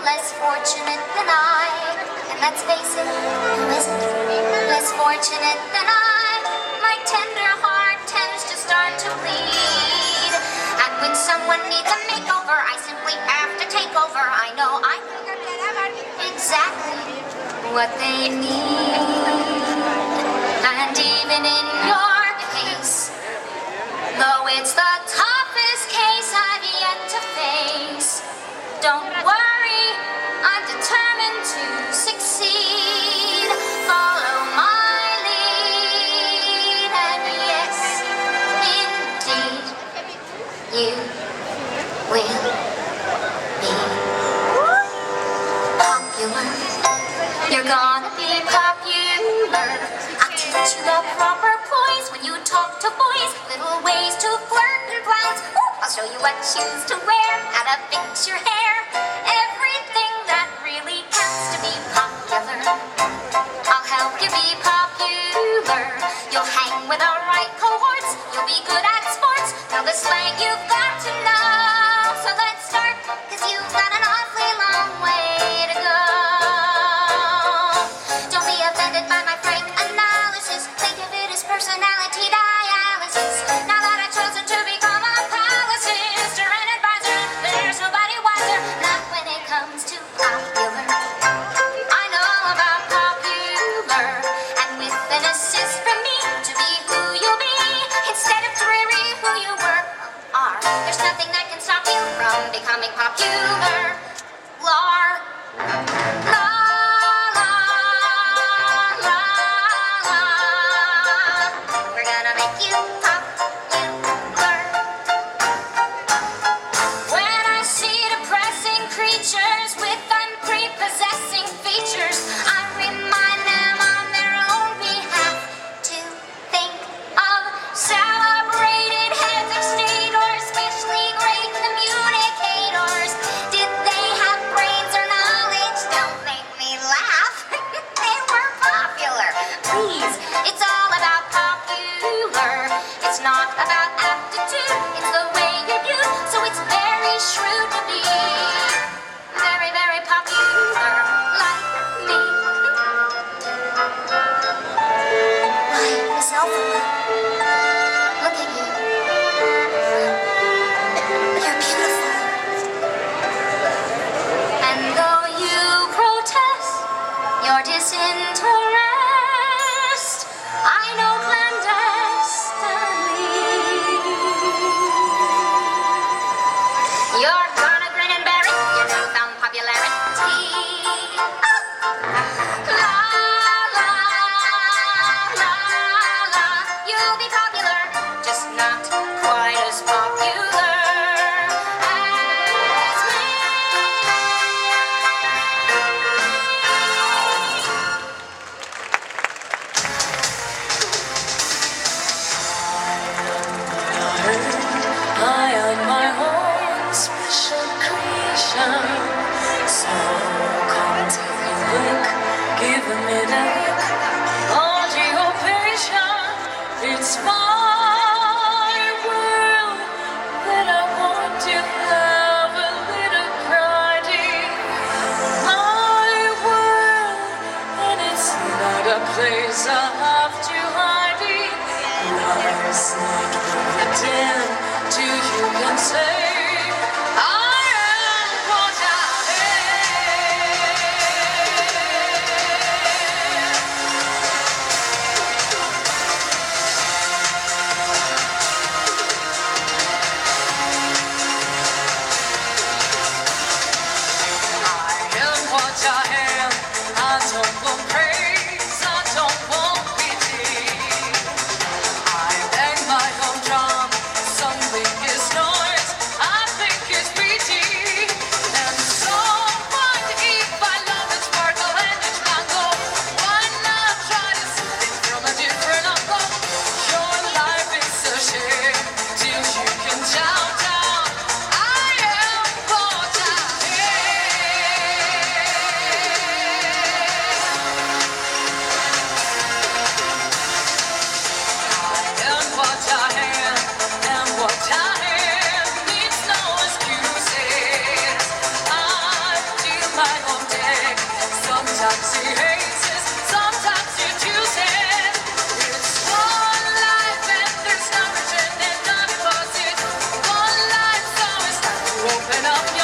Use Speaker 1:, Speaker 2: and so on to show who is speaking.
Speaker 1: less fortunate than I. And let's face it, who isn't less fortunate than I? My tender heart tends to start to bleed. And when someone needs a makeover, I simply have to take over. I know exactly what they need. And even in your case, though it's the toughest case I've yet to face, don't worry, I'm determined to succeed. Follow my lead, and yes, indeed, you will be popular. You're gonna be popular. I'll teach you the proper poise when you talk to boys. Little ways to flirt and flounce. I'll show you what shoes to wear, how to fix your hair. Everything that really counts to be popular. I'll help you be popular. You'll hang with the right cohorts. You'll be good at sports. Know the slang you've got to know. So let's start, 'cause you've got an awfully long way to go. Don't be offended by my frank analysis. Think of it as personality dialysis. Now that I've chosen to become a policist or an advisor, there's nobody wiser. Not when it comes to popular. I know about popular, and with an assist from me to be who you'll be instead of dreary who you were are. There's nothing that can stop you from becoming popular. Lar. La, la, la, la. We're gonna make you popular. When I see depressing creatures with unprepossessing features, I remind them on their own behalf to think of celebrated heads of state or especially great communicators. Did they have brains or knowledge? Don't make me laugh. They were popular. Please, it's all about popular. It's not about aptitude. It's the way you view. So it's very shrewd to be very, very popular like me. Why, Miss Alpha, look at you. You're beautiful. And though you protest your disinterest, I know clandestinely you're gonna grin and bear it, your newfound popularity. La, la, la, la. You'll be popular, just not quite as popular as me.
Speaker 2: I am my own special creation. So come take a look, give a minute. Hold your patience. It's my world that I want to have a little pride in. My world, and it's not a place I have to hide in. Life's not pretend to you can say I am what I am. and I've